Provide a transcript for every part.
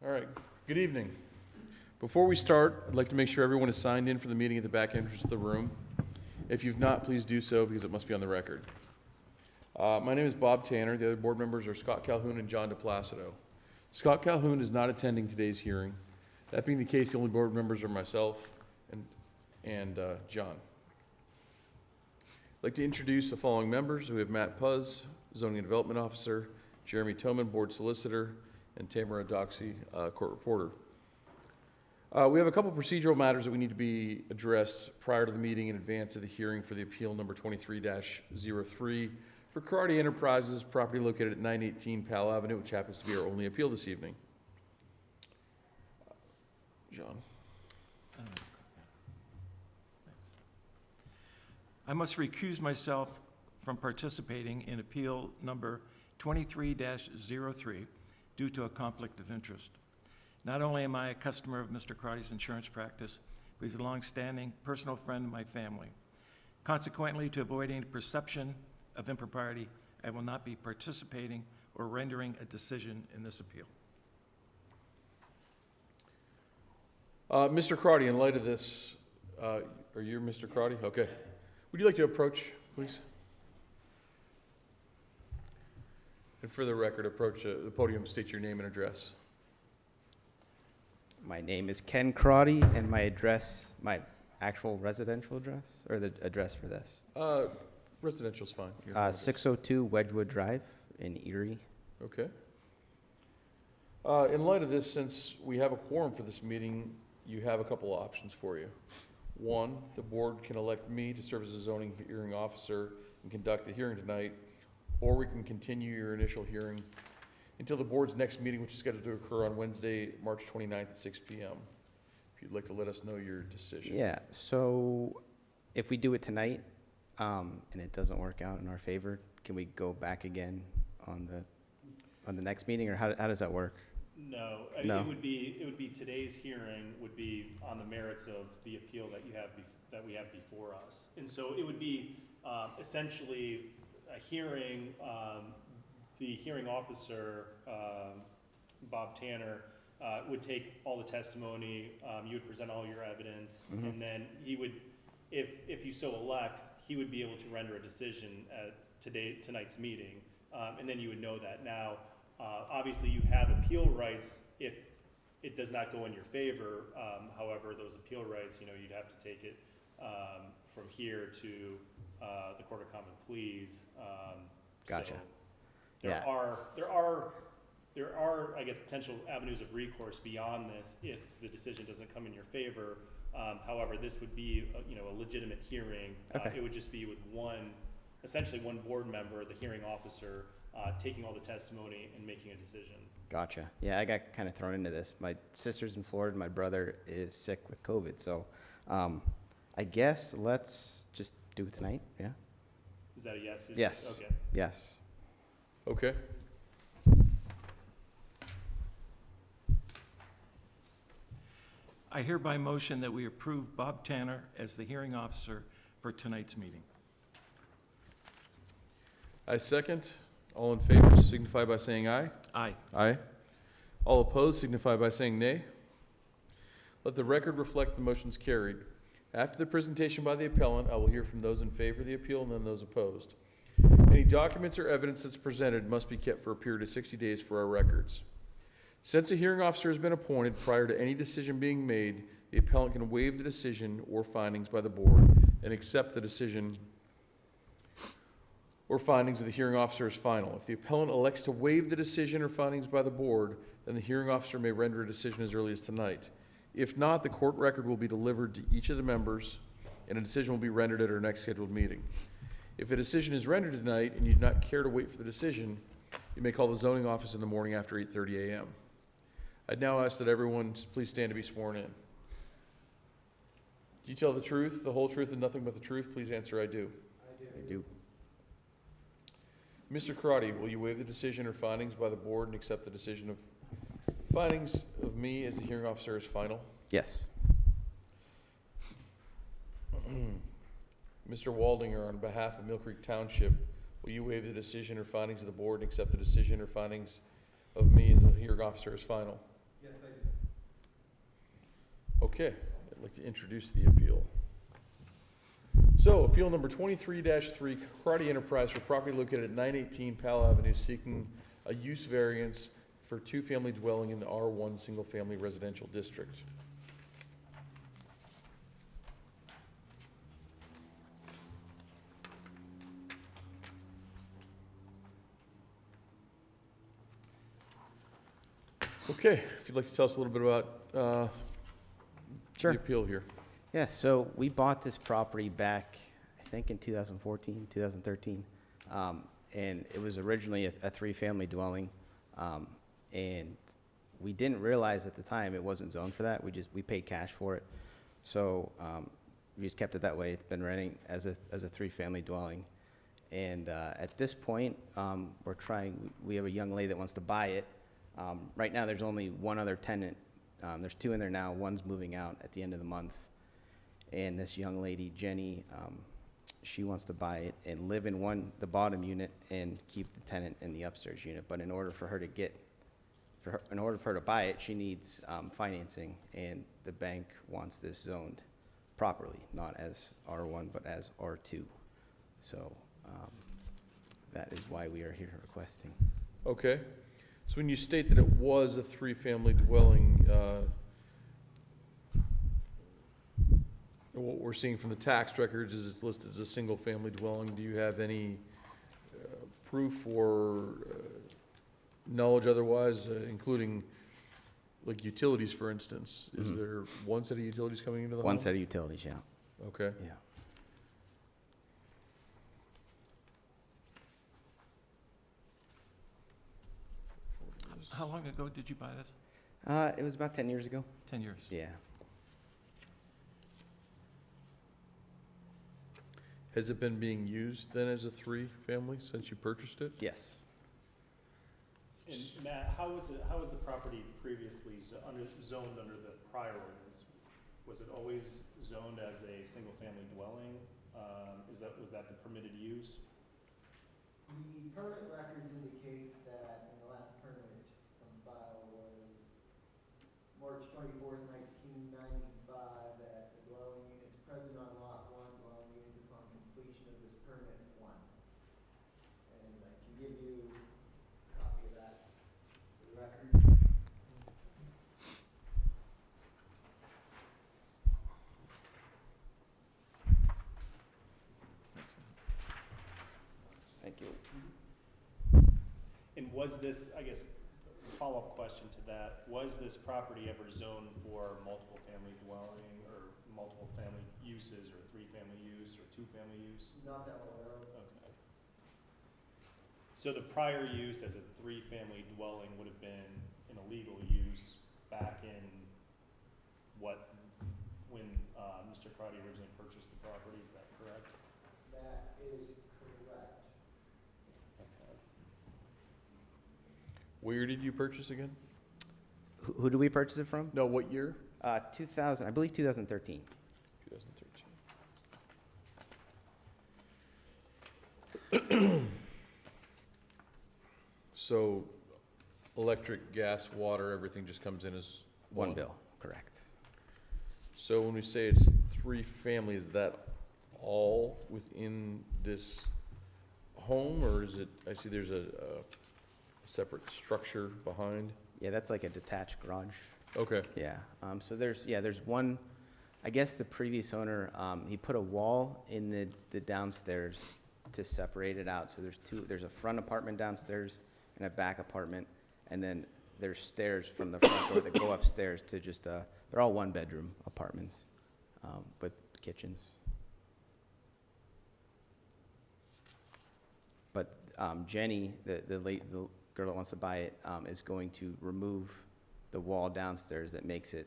All right, good evening. Before we start, I'd like to make sure everyone is signed in for the meeting at the back entrance of the room. If you've not, please do so because it must be on the record. My name is Bob Tanner. The other board members are Scott Calhoun and John DePlacido. Scott Calhoun is not attending today's hearing. That being the case, the only board members are myself and John. I'd like to introduce the following members. We have Matt Puzz, Zoning and Development Officer, Jeremy Toman, Board Solicitor, and Tamara Doxey, Court Reporter. We have a couple procedural matters that we need to be addressed prior to the meeting in advance of the hearing for the appeal number 23-03 for Karate Enterprises, property located at 918 Powell Avenue, which happens to be our only appeal this evening. John. I must recuse myself from participating in appeal number 23-03 due to a conflict of interest. Not only am I a customer of Mr. Karate's insurance practice, but he's a long-standing personal friend of my family. Consequently, to avoid any perception of impropriety, I will not be participating or rendering a decision in this appeal. Mr. Karate, in light of this, are you Mr. Karate? Okay. Would you like to approach, please? And for the record, approach the podium, state your name and address. My name is Ken Karate, and my address, my actual residential address, or the address for this? Residential's fine. 602 Wedgewood Drive in Erie. Okay. In light of this, since we have a quorum for this meeting, you have a couple options for you. One, the board can elect me to serve as a zoning hearing officer and conduct the hearing tonight, or we can continue your initial hearing until the board's next meeting, which is scheduled to occur on Wednesday, March 29th at 6 p.m. If you'd like to let us know your decision. Yeah, so if we do it tonight and it doesn't work out in our favor, can we go back again on the next meeting, or how does that work? No, No. It would be today's hearing would be on the merits of the appeal that we have before us, and so it would be essentially a hearing. The hearing officer, Bob Tanner, would take all the testimony. You would present all your evidence, and then he would, if you so elect, he would be able to render a decision at tonight's meeting, and then you would know that. Now, obviously, you have appeal rights if it does not go in your favor. However, those appeal rights, you'd have to take it from here to the Court of Common Pleas. Gotcha. So there are, I guess, potential avenues of recourse beyond this if the decision doesn't come in your favor. However, this would be a legitimate hearing. Okay. It would just be with essentially one board member, the hearing officer, taking all the testimony and making a decision. Gotcha. Yeah, I got kind of thrown into this. My sister's in Florida, my brother is sick with COVID, so I guess let's just do it tonight, yeah? Is that a yes? Yes. Okay. Yes. Okay. I hereby motion that we approve Bob Tanner as the hearing officer for tonight's meeting. I second. All in favor signify by saying aye. Aye. Aye. All opposed signify by saying nay. Let the record reflect the motion's carried. After the presentation by the appellant, I will hear from those in favor of the appeal and then those opposed. Any documents or evidence that's presented must be kept for a period of 60 days for our records. Since a hearing officer has been appointed prior to any decision being made, the appellant can waive the decision or findings by the board and accept the decision or findings of the hearing officer as final. If the appellant elects to waive the decision or findings by the board, then the hearing officer may render a decision as early as tonight. If not, the court record will be delivered to each of the members and a decision will be rendered at our next scheduled meeting. If a decision is rendered tonight and you do not care to wait for the decision, you may call the zoning office in the morning after 8:30 a.m. I'd now ask that everyone please stand to be sworn in. Do you tell the truth, the whole truth, and nothing but the truth? Please answer, I do. I do. Mr. Karate, will you waive the decision or findings by the board and accept the decision of findings of me as the hearing officer as final? Yes. Mr. Waldinger, on behalf of Mill Creek Township, will you waive the decision or findings of the board and accept the decision or findings of me as the hearing officer as final? Yes, Okay, I'd like to introduce the appeal. So, appeal number 23-3, Karate Enterprise for property located at 918 Powell Avenue, seeking a use variance for two-family dwelling in the R1 Single Family Residential District. Okay, if you'd like to tell us a little bit about Sure. the appeal here. Yeah, so we bought this property back, I think in 2014, 2013. And it was originally a three-family dwelling. And we didn't realize at the time it wasn't zoned for that. We paid cash for it. So we just kept it that way. It's been renting as a three-family dwelling. And at this point, we have a young lady that wants to buy it. Right now, there's only one other tenant. There's two in there now. One's moving out at the end of the month. And this young lady, Jenny, she wants to buy it and live in the bottom unit and keep the tenant in the upstairs unit. But in order for her to buy it, she needs financing, and the bank wants this zoned properly, not as R1, but as R2. So that is why we are here requesting. Okay, so when you state that it was a three-family dwelling, what we're seeing from the tax records is it's listed as a single-family dwelling. Do you have any proof or knowledge otherwise, including like utilities, for instance? Is Mhm. there one set of utilities coming into the home? One set of utilities, yeah. Okay. Yeah. How long ago did you buy this? It was about 10 years ago. 10 years. Yeah. Has it been being used then as a three-family since you purchased it? Yes. And Matt, how was the property previously zoned under the prior ordinance? Was it always zoned as a single-family dwelling? Was that the permitted use? The permit records indicate that in the last permit from file was March 24th, 1995, that the dwelling units present on lot 1, dwelling units upon completion of this permit 1. And I can give you a copy of that for the record. Thank you. And was this, I guess, follow-up question to that, was this property ever zoned for multiple family dwelling or multiple family uses or three-family use or two-family use? Not that I'm aware of. Okay. So the prior use as a three-family dwelling would have been an illegal use back in when Mr. Crotty originally purchased the property, is that correct? That is correct. Okay. Where did you purchase again? Who do we purchase it from? No, what year? 2000, I believe 2013. 2013. So, electric, gas, water, everything just comes in as One bill, correct. So when we say it's three-family, is that all within this home, or is it, I see there's a separate structure behind? Yeah, that's like a detached garage. Okay, Yeah, so there's one, I guess the previous owner, he put a wall in the downstairs to separate it out. So there's a front apartment downstairs and a back apartment, and then there's stairs from the front door that go upstairs to just, they're all one-bedroom apartments, with kitchens. But, Jenny, the girl that wants to buy it, is going to remove the wall downstairs that makes it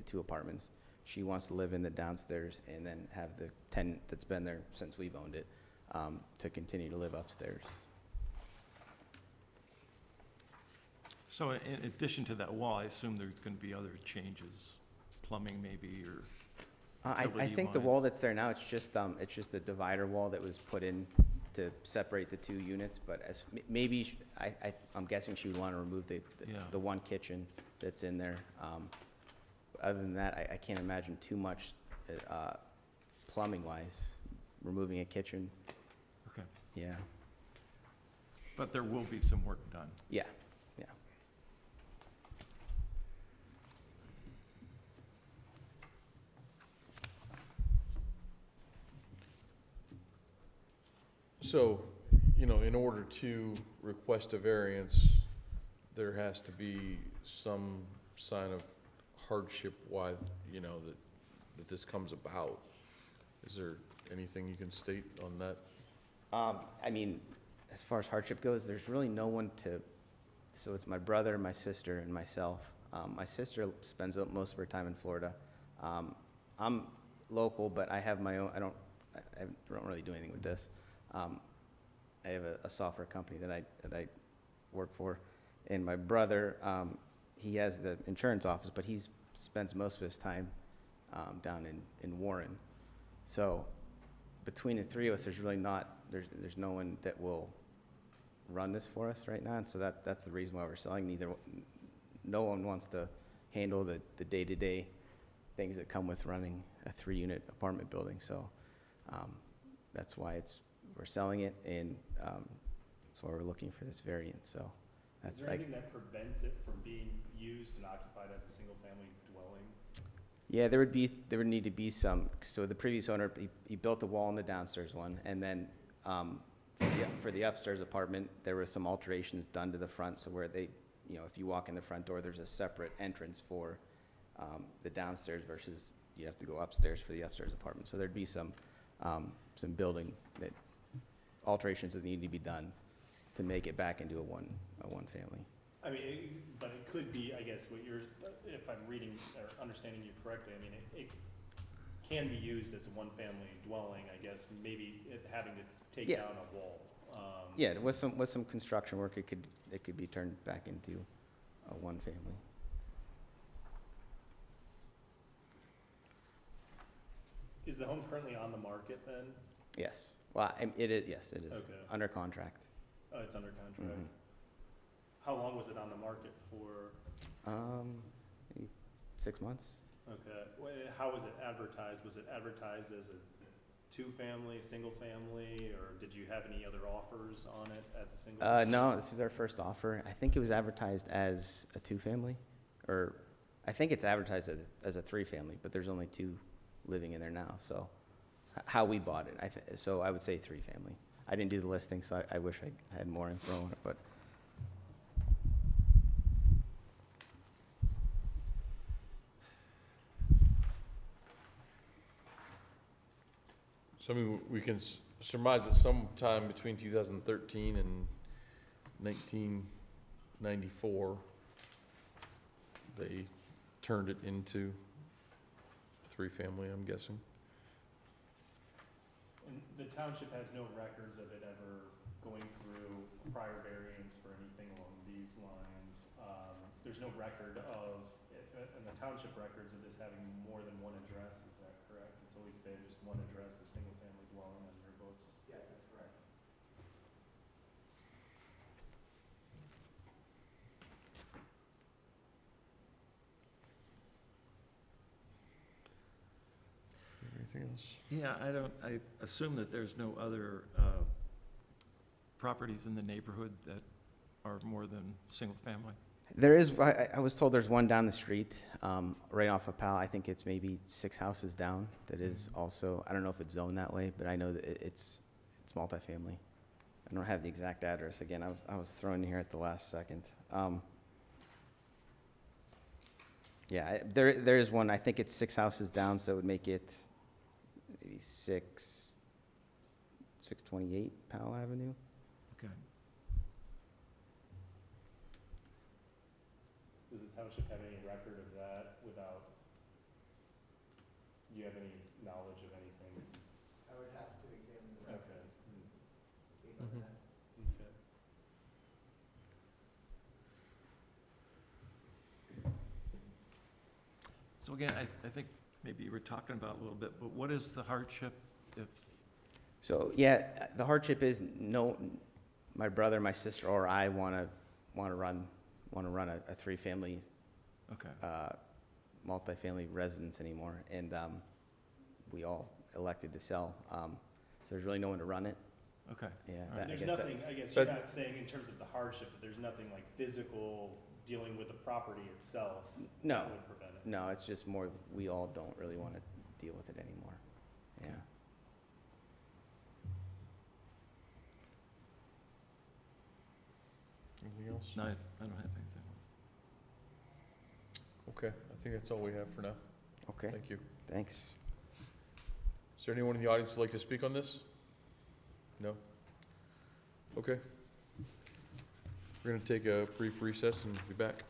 two apartments. She wants to live in the downstairs and then have the tenant that's been there since we've owned it, to continue to live upstairs. So in addition to that wall, I assume there's going to be other changes, plumbing maybe, or I think the utility-wise? wall that's there now, it's just a divider wall that was put in to separate the two units, but maybe, I'm guessing she would want to remove Yeah. the one kitchen that's in there. Other than that, I can't imagine too much plumbing-wise, removing a kitchen, Okay. yeah. But there will be some work done. Yeah, yeah. So, you know, in order to request a variance, there has to be some sign of hardship why, you know, that this comes about. Is there anything you can state on that? I mean, as far as hardship goes, there's really no one to, so it's my brother, my sister, and myself. My sister spends most of her time in Florida. I'm local, but I have my own, I don't really do anything with this. I have a software company that I work for, and my brother, he has the insurance office, but he spends most of his time down in Warren. So between the three of us, there's really not, there's no one that will run this for us right now, and so that's the reason why we're selling. No one wants to handle the day-to-day things that come with running a 3-unit apartment building, so that's why we're selling it, and that's why we're looking for this variance, so Is that's there like, anything that prevents it from being used and occupied as a single-family dwelling? yeah, there would need to be some, so the previous owner, he built a wall in the downstairs one, and then for the upstairs apartment, there were some alterations done to the front, so where they, you know, if you walk in the front door, there's a separate entrance for the downstairs versus you have to go upstairs for the upstairs apartment. So there'd be some building alterations that need to be done to make it back into a one family. I mean, but it could be, I guess, if I'm reading or understanding you correctly, I mean, it can be used as a one-family dwelling, I guess, maybe having to take Yeah. down a wall. Yeah, with some construction work, it could be turned back into a one family. Is the home currently on the market then? Yes. Well, it is. Yes, it is Okay. under contract. Oh, it's under contract. Mhm. How long was it on the market for? Maybe 6 months. Okay, how was it advertised? Was it advertised as a two-family, single-family, or did you have any other offers on it as a single? No, this is our first offer. I think it was advertised as a 2-family, or I think it's advertised as a 3-family, but there's only 2 living in there now. So how we bought it, so I would say 3-family. I didn't do the listing, so I wish I had more info on it, but. So I mean, we can surmise that sometime between 2013 and 1994, they turned it into a 3-family, I'm guessing. And the township has no records of it ever going through prior variance for anything along these lines. There's no record of, in the township records of this having more than one address, is that correct? It's always been just one address, a single-family dwelling on your books? Yes, that's correct. Anything else? Yeah, I assume that there's no other properties in the neighborhood that are more than single family? There is, I was told there's one down the street, right off of Powell. I think it's maybe 6 houses down that is also, I don't know if it's zoned that way, but I know that it's multifamily. I don't have the exact address. Again, I was thrown in here at the last second. Yeah, there is one, I think it's 6 houses down, so it would make it maybe 628 Powell Avenue. Okay. Does the township have any record of that without, do you have any knowledge of anything? I would have to examine the Okay. records and speak on Mhm. that. Okay. So again, I think maybe you were talking about a little bit, but what is the hardship if, So, yeah, the hardship is my brother, my sister, or I want to run a 3-family okay, multifamily residence anymore, and we all elected to sell. So there's really no one to run it. Okay. Yeah, All right. that- I There's guess that- nothing, I guess you're But- not saying in terms of the hardship, but there's nothing like physical dealing with the property itself No, that would prevent it. no, it's just more, we all don't really want to deal with it anymore. Yeah. Anything else? No, I don't have anything. Okay, I think that's all we have for now. Okay, Thank you. thanks. Is there anyone in the audience who'd like to speak on this? No? Okay. We're gonna take a brief recess and be back.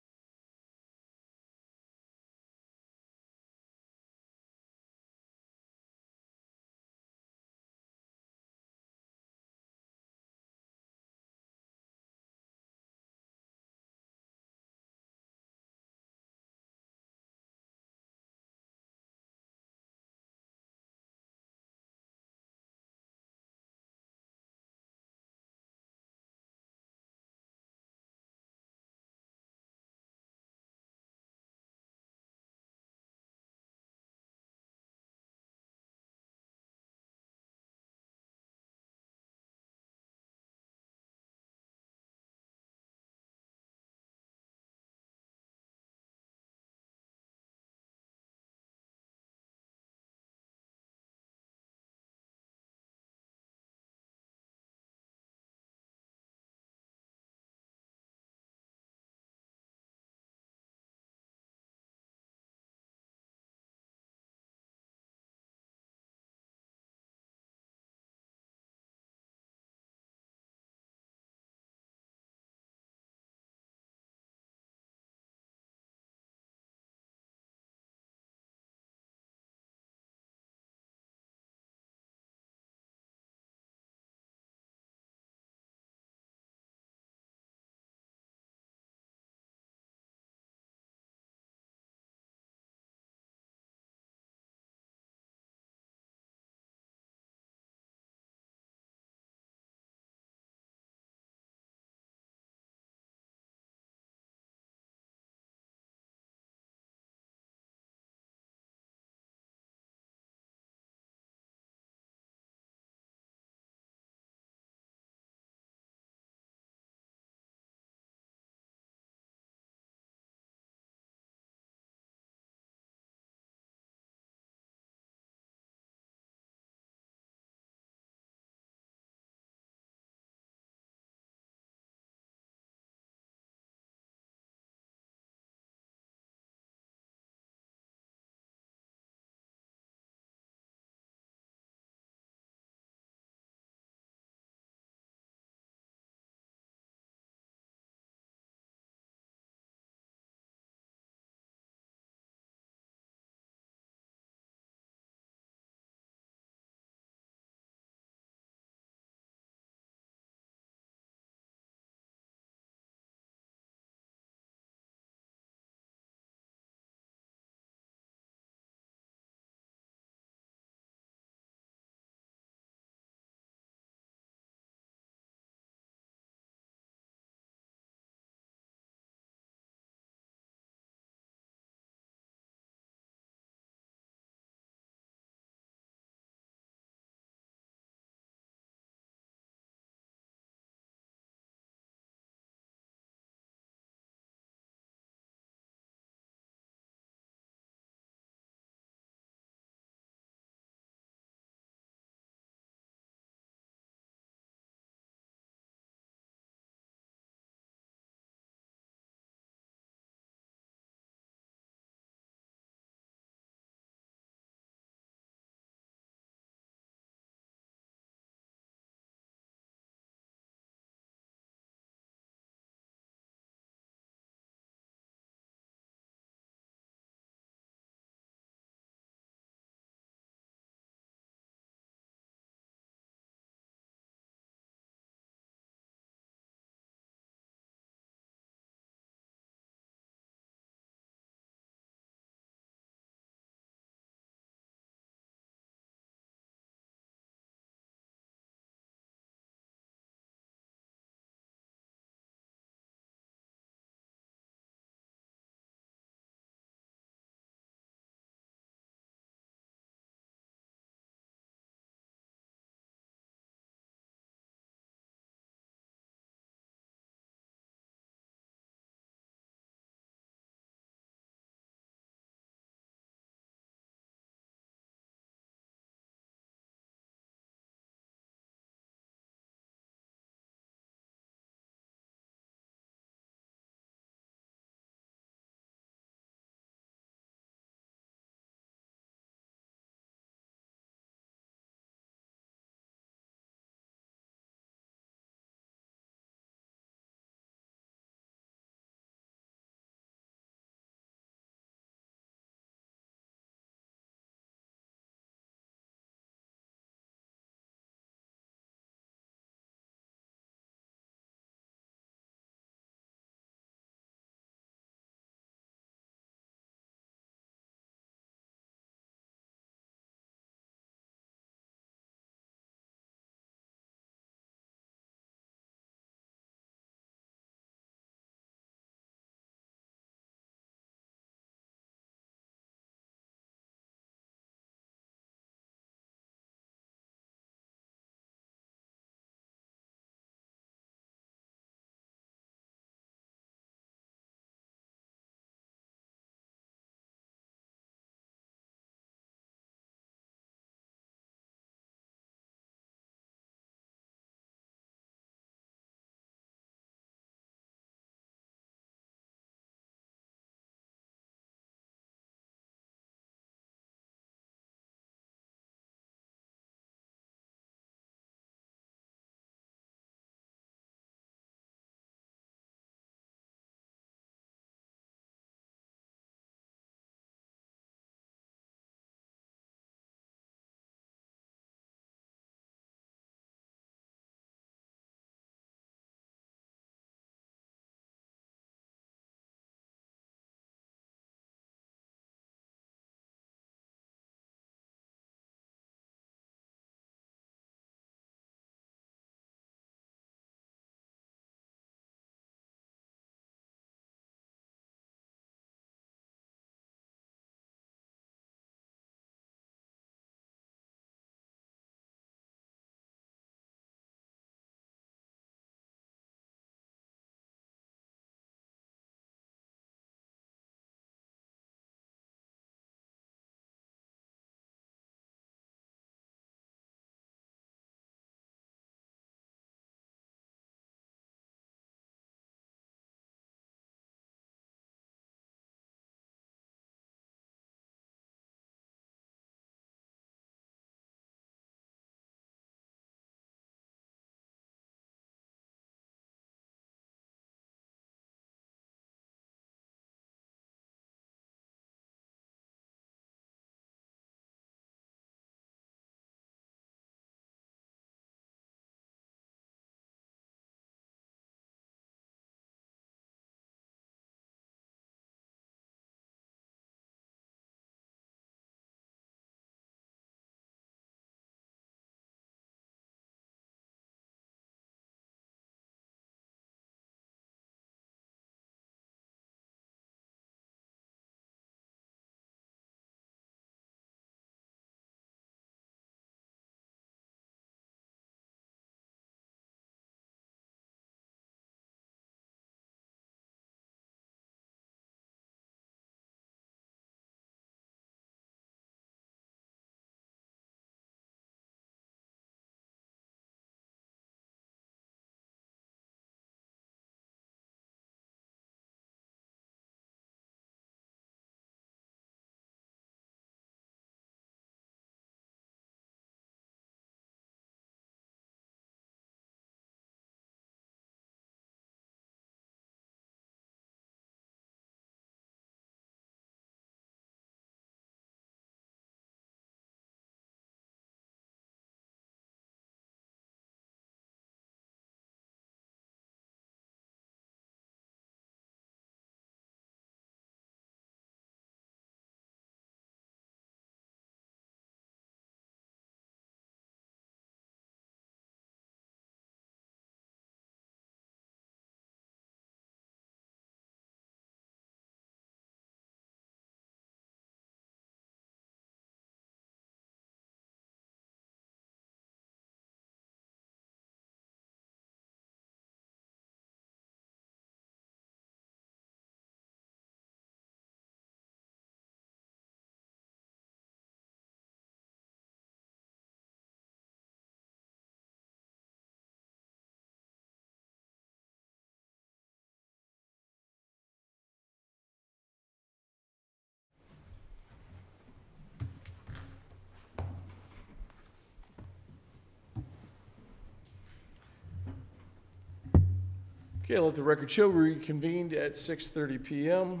Okay, let the record show we reconvened at 6:30 PM.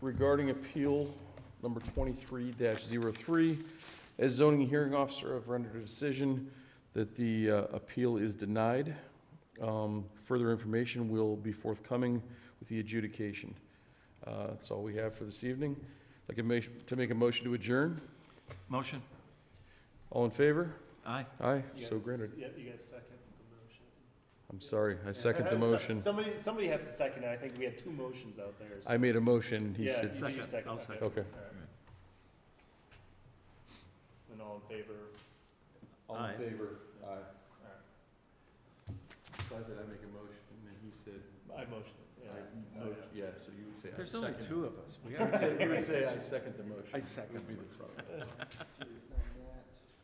Regarding appeal number 23-03, as zoning hearing officer, I've rendered a decision that the appeal is denied. Further information will be forthcoming with the adjudication. That's all we have for this evening. I'd like to make a motion to adjourn. Motion? All in favor? Aye. Aye, You so guys- granted. Yeah, you guys second the motion. I'm sorry, I second the motion. Somebody has to second it. I think we had two motions out there. so- I made a motion, he Yeah, said, you Second. just second. I'll Okay. second. okay. All right. And all in favor? All Aye. in favor? Aye. All right. So I said I make a motion, and then he said, I motioned. Yeah. I, yeah, so you would say I There's second. only two of us. We You would say, I second the motion. I second Would be the the motion. problem. Should we sign that?